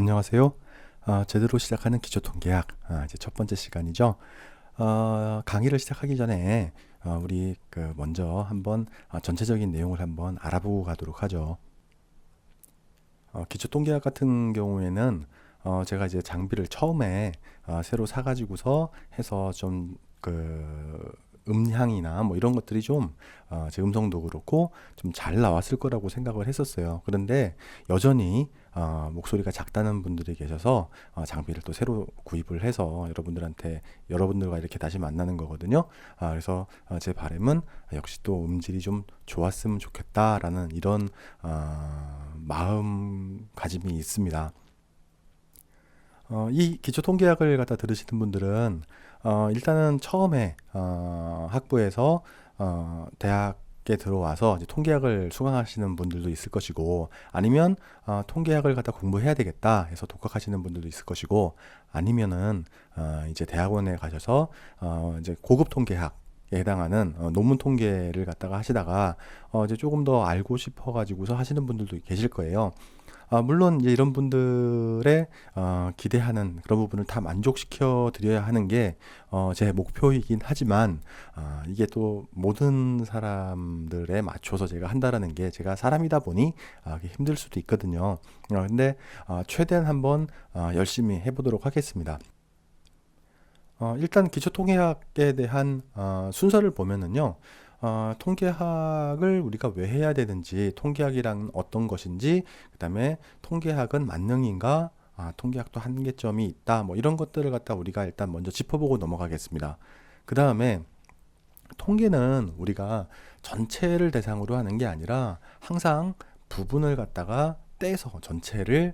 안녕하세요. 제대로 시작하는 기초통계학, 이제 첫 번째 시간이죠. 강의를 시작하기 전에 우리 먼저 한번 전체적인 내용을 한번 알아보고 가도록 하죠. 기초통계학 같은 경우에는 제가 이제 장비를 처음에 새로 사가지고서 해서 좀 음향이나 뭐 이런 것들이 좀 제 음성도 그렇고 좀 잘 나왔을 거라고 생각을 했었어요. 그런데 여전히 목소리가 작다는 분들이 계셔서 장비를 또 새로 구입을 해서 여러분들과 이렇게 다시 만나는 거거든요. 그래서 제 바람은 역시 또 음질이 좀 좋았으면 좋겠다라는 이런 마음가짐이 있습니다. 이 기초 통계학을 갖다 들으시는 분들은 일단은 처음에 학부에서 대학에 들어와서 이제 통계학을 수강하시는 분들도 있을 것이고, 아니면 통계학을 갖다 공부해야 되겠다 해서 독학하시는 분들도 있을 것이고, 아니면은 이제 대학원에 가셔서 이제 고급 통계학 에 해당하는 논문 통계를 갖다가 하시다가 이제 조금 더 알고 싶어 가지고서 하시는 분들도 계실 거예요. 물론 이제 이런 분들의 기대하는 그런 부분을 다 만족시켜 드려야 하는 게 제 목표이긴 하지만, 이게 또 모든 사람들에 맞춰서 제가 한다라는 게, 제가 사람이다 보니 그게 힘들 수도 있거든요. 근데 최대한 한번 열심히 해보도록 하겠습니다. 일단 기초통계학에 대한 순서를 보면은요, 통계학을 우리가 왜 해야 되는지, 통계학이란 어떤 것인지, 그 다음에 통계학은 만능인가, 통계학도 한계점이 있다, 뭐 이런 것들을 갖다 우리가 일단 먼저 짚어보고 넘어가겠습니다. 그 다음에 통계는 우리가 전체를 대상으로 하는 게 아니라 항상 부분을 갖다가 떼서 전체를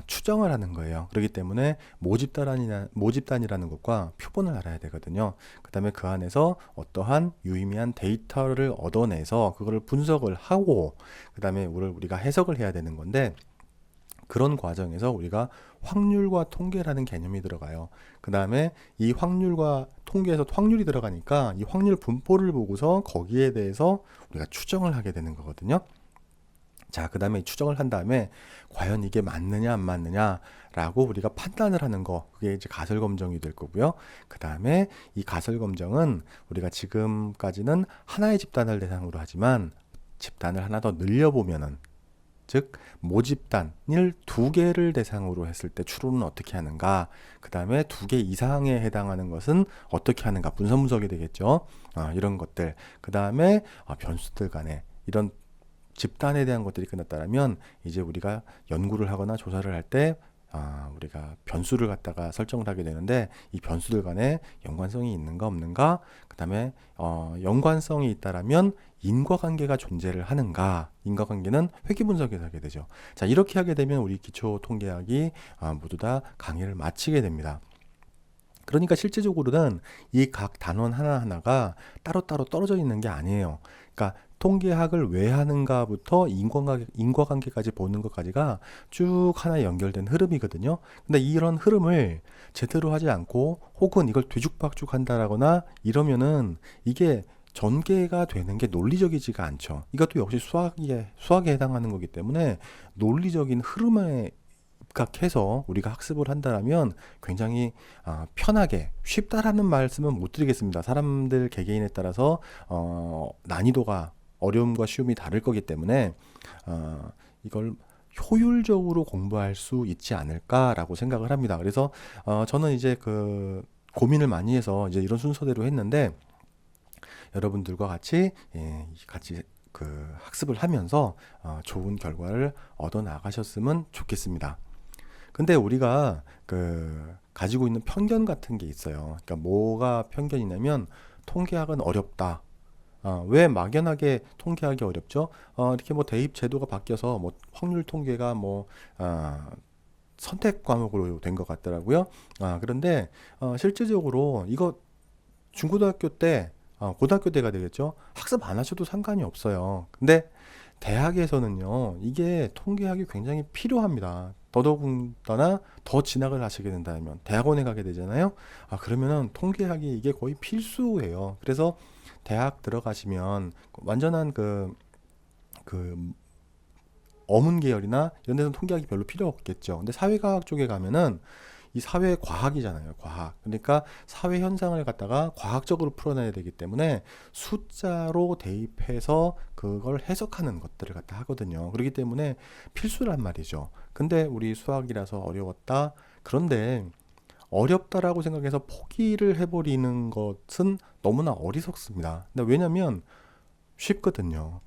추정을 하는 거예요. 그렇기 때문에 모집단이라는 것과 표본을 알아야 되거든요. 그 다음에 그 안에서 어떠한 유의미한 데이터를 얻어내서 그거를 분석을 하고, 그 다음에 우리가 해석을 해야 되는 건데, 그런 과정에서 우리가 확률과 통계라는 개념이 들어가요. 그 다음에 이 확률과 통계에서 확률이 들어가니까 이 확률 분포를 보고서 거기에 대해서 우리가 추정을 하게 되는 거거든요. 자, 그 다음에 추정을 한 다음에 과연 이게 맞느냐 안 맞느냐라고 우리가 판단을 하는 거, 그게 이제 가설 검정이 될 거고요. 그 다음에 이 가설 검정은 우리가 지금까지는 하나의 집단을 대상으로 하지만, 집단을 하나 더 늘려보면은, 즉 모집단을 두 개를 대상으로 했을 때 추론은 어떻게 하는가, 그 다음에 두 개 이상에 해당하는 것은 어떻게 하는가, 분석 분석이 되겠죠. 이런 것들, 그 다음에 변수들 간에 이런 집단에 대한 것들이 끝났다면, 이제 우리가 연구를 하거나 조사를 할 때 우리가 변수를 갖다가 설정을 하게 되는데, 이 변수들 간에 연관성이 있는가 없는가, 그 다음에 연관성이 있다라면 인과관계가 존재를 하는가, 인과관계는 회귀 분석에서 하게 되죠. 자, 이렇게 하게 되면 우리 기초 통계학이 모두 다 강의를 마치게 됩니다. 그러니까 실제적으로는 이 각 단원 하나하나가 따로따로 떨어져 있는 게 아니에요. 그러니까 통계학을 왜 하는가부터 인과관계까지 보는 것까지가 쭉 하나의 연결된 흐름이거든요. 근데 이런 흐름을 제대로 하지 않고, 혹은 이걸 뒤죽박죽 한다라거나 이러면은 이게 전개가 되는 게 논리적이지가 않죠. 이것도 역시 수학에 해당하는 거기 때문에 논리적인 흐름에 입각해서 우리가 학습을 한다면 굉장히 편하게 쉽다라는 말씀은 못 드리겠습니다. 사람들 개개인에 따라서 난이도가, 어려움과 쉬움이 다를 거기 때문에 이걸 효율적으로 공부할 수 있지 않을까라고 생각을 합니다. 그래서 저는 이제 고민을 많이 해서 이제 이런 순서대로 했는데, 여러분들과 같이 학습을 하면서 좋은 결과를 얻어 나가셨으면 좋겠습니다. 근데 우리가 가지고 있는 편견 같은 게 있어요. 그러니까 뭐가 편견이냐면, 통계학은 어렵다. 왜 막연하게 통계학이 어렵죠? 이렇게 뭐 대입 제도가 바뀌어서 뭐 확률 통계가 선택 과목으로 된 것 같더라고요. 그런데 실질적으로 이거 중고등학교 때, 고등학교 때가 되겠죠? 학습 안 하셔도 상관이 없어요. 근데 대학에서는요, 이게 통계학이 굉장히 필요합니다. 더더군다나 더 진학을 하시게 된다면 대학원에 가게 되잖아요. 그러면은 통계학이 이게 거의 필수예요. 그래서 대학 들어가시면 완전한 그 어문 계열이나 이런 데서는 통계학이 별로 필요 없겠죠. 근데 사회과학 쪽에 가면은 이 사회과학이잖아요. 과학. 그러니까 사회 현상을 갖다가 과학적으로 풀어내야 되기 때문에 숫자로 대입해서 그걸 해석하는 것들을 갖다 하거든요. 그렇기 때문에 필수란 말이죠. 근데 우리 수학이라서 어려웠다. 그런데 어렵다라고 생각해서 포기를 해버리는 것은 너무나 어리석습니다. 근데 왜냐면 쉽거든요.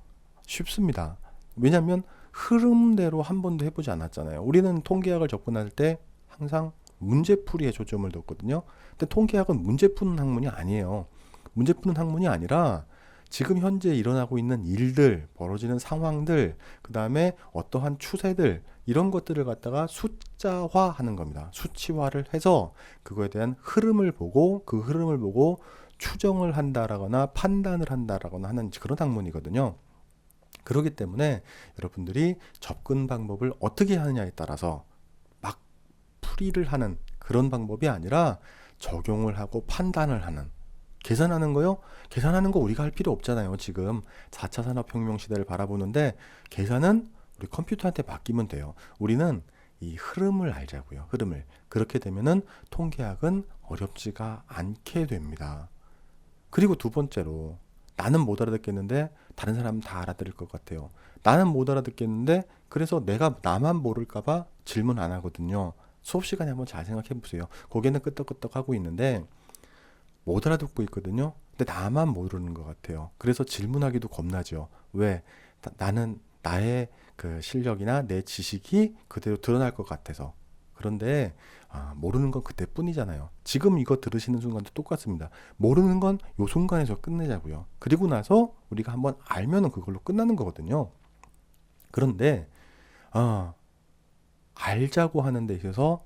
쉽습니다. 왜냐면 흐름대로 한 번도 해보지 않았잖아요. 우리는 통계학을 접근할 때 항상 문제풀이에 초점을 뒀거든요. 근데 통계학은 문제 푸는 학문이 아니에요. 문제 푸는 학문이 아니라 지금 현재 일어나고 있는 일들, 벌어지는 상황들, 그 다음에 어떠한 추세들, 이런 것들을 갖다가 숫자화하는 겁니다. 수치화를 해서 그거에 대한 흐름을 보고 그 흐름을 보고 추정을 한다라거나 판단을 한다라거나 하는 그런 학문이거든요. 그렇기 때문에 여러분들이 접근 방법을 어떻게 하느냐에 따라서 막 풀이를 하는 그런 방법이 아니라 적용을 하고 판단을 하는, 계산하는 거요? 계산하는 거 우리가 할 필요 없잖아요. 지금 4차 산업혁명 시대를 바라보는데 계산은 우리 컴퓨터한테 맡기면 돼요. 우리는 이 흐름을 알자고요. 흐름을. 그렇게 되면은 통계학은 어렵지가 않게 됩니다. 그리고 두 번째로, 나는 못 알아듣겠는데 다른 사람은 다 알아들을 것 같아요. 나는 못 알아듣겠는데 그래서 내가 나만 모를까봐 질문 안 하거든요. 수업 시간에 한번 잘 생각해 보세요. 고개는 끄덕끄덕 하고 있는데 못 알아듣고 있거든요. 근데 나만 모르는 것 같아요. 그래서 질문하기도 겁나죠. 왜? 나는 나의 그 실력이나 내 지식이 그대로 드러날 것 같아서. 그런데 모르는 건 그때뿐이잖아요. 지금 이거 들으시는 순간도 똑같습니다. 모르는 건 요 순간에서 끝내자고요. 그리고 나서 우리가 한번 알면은 그걸로 끝나는 거거든요. 그런데 알자고 하는 데 있어서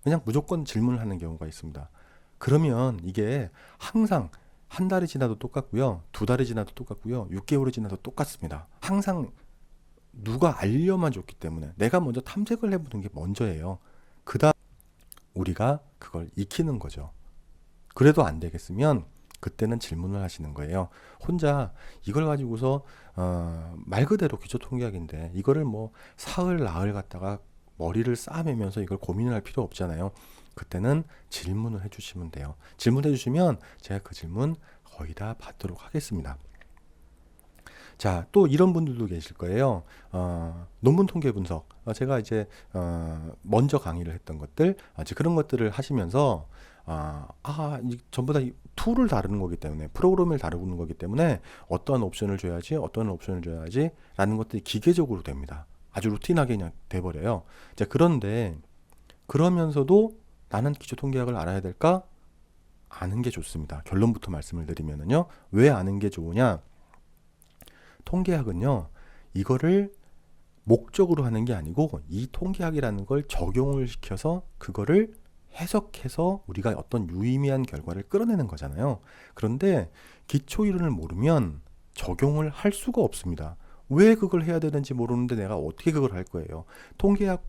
그냥 무조건 질문을 하는 경우가 있습니다. 그러면 이게 항상 한 달이 지나도 똑같고요. 두 달이 지나도 똑같고요. 6개월이 지나도 똑같습니다. 항상 누가 알려만 줬기 때문에 내가 먼저 탐색을 해보는 게 먼저예요. 그다음 우리가 그걸 익히는 거죠. 그래도 안 되겠으면 그때는 질문을 하시는 거예요. 혼자 이걸 가지고서 말 그대로 기초통계학인데 이거를 뭐 사흘 나흘 갖다가 머리를 싸매면서 이걸 고민을 할 필요 없잖아요. 그때는 질문을 해주시면 돼요. 질문해 주시면 제가 그 질문 거의 다 받도록 하겠습니다. 자, 또 이런 분들도 계실 거예요. 논문 통계 분석. 제가 이제 먼저 강의를 했던 것들, 이제 그런 것들을 하시면서 전부 다 툴을 다루는 거기 때문에, 프로그램을 다루는 거기 때문에 어떠한 옵션을 줘야지, 어떠한 옵션을 줘야지 라는 것들이 기계적으로 됩니다. 아주 루틴하게 그냥 돼버려요. 자, 그런데 그러면서도 나는 기초 통계학을 알아야 될까? 아는 게 좋습니다. 결론부터 말씀을 드리면은요. 왜 아는 게 좋으냐? 통계학은요, 이거를 목적으로 하는 게 아니고 이 통계학이라는 걸 적용을 시켜서 그거를 해석해서 우리가 어떤 유의미한 결과를 끌어내는 거잖아요. 그런데 기초 이론을 모르면 적용을 할 수가 없습니다. 왜 그걸 해야 되는지 모르는데 내가 어떻게 그걸 할 거예요? 통계학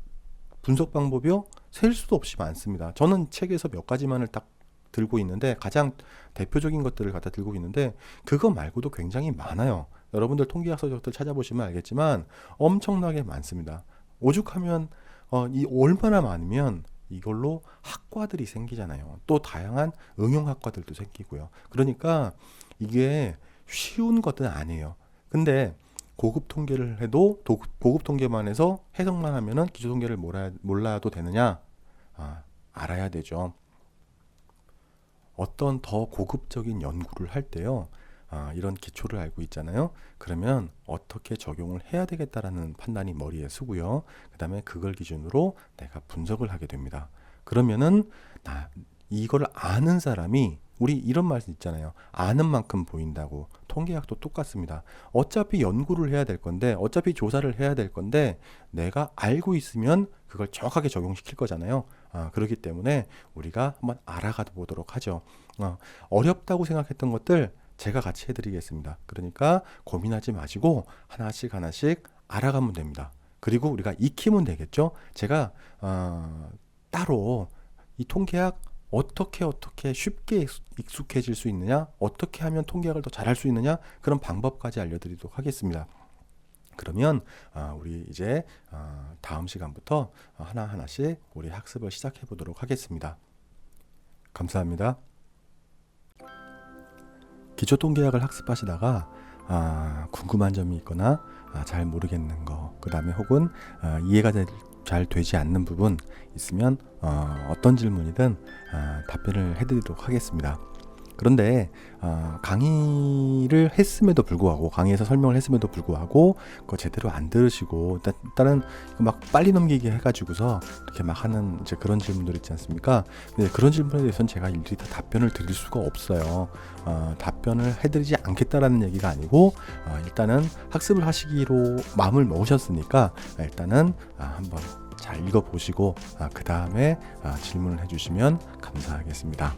분석 방법이요? 셀 수도 없이 많습니다. 저는 책에서 몇 가지만을 딱 들고 있는데, 가장 대표적인 것들을 갖다 들고 있는데 그거 말고도 굉장히 많아요. 여러분들 통계학 서적들 찾아보시면 알겠지만 엄청나게 많습니다. 오죽하면 이 얼마나 많으면 이걸로 학과들이 생기잖아요. 또 다양한 응용학과들도 생기고요. 그러니까 이게 쉬운 것은 아니에요. 근데 고급 통계를 해도 고급 통계만 해서 해석만 하면은 기초 통계를 몰라도 되느냐? 알아야 되죠. 어떤 더 고급적인 연구를 할 때요. 이런 기초를 알고 있잖아요. 그러면 어떻게 적용을 해야 되겠다라는 판단이 머리에 서고요. 그 다음에 그걸 기준으로 내가 분석을 하게 됩니다. 그러면은 이걸 아는 사람이, 우리 이런 말씀 있잖아요. 아는 만큼 보인다고. 통계학도 똑같습니다. 어차피 연구를 해야 될 건데, 어차피 조사를 해야 될 건데 내가 알고 있으면 그걸 정확하게 적용시킬 거잖아요. 그렇기 때문에 우리가 한번 알아가 보도록 하죠. 어렵다고 생각했던 것들 제가 같이 해드리겠습니다. 그러니까 고민하지 마시고 하나씩 하나씩 알아가면 됩니다. 그리고 우리가 익히면 되겠죠. 제가 따로 이 통계학 어떻게 쉽게 익숙해질 수 있느냐, 어떻게 하면 통계학을 더 잘할 수 있느냐, 그런 방법까지 알려드리도록 하겠습니다. 그러면 우리 이제 다음 시간부터 하나하나씩 우리 학습을 시작해 보도록 하겠습니다. 감사합니다. 기초 통계학을 학습하시다가 궁금한 점이 있거나 잘 모르겠는 거, 그 다음에 혹은 이해가 잘 되지 않는 부분 있으면 어떤 질문이든 답변을 해드리도록 하겠습니다. 그런데 강의를 했음에도 불구하고, 강의에서 설명을 했음에도 불구하고 그거 제대로 안 들으시고 일단은 막 빨리 넘기기 해가지고서 이렇게 막 하는 이제 그런 질문들 있지 않습니까? 근데 그런 질문에 대해서는 제가 일일이 다 답변을 드릴 수가 없어요. 답변을 해드리지 않겠다라는 얘기가 아니고 일단은 학습을 하시기로 마음을 먹으셨으니까 일단은 한번 잘 읽어보시고 그 다음에 질문을 해주시면 감사하겠습니다.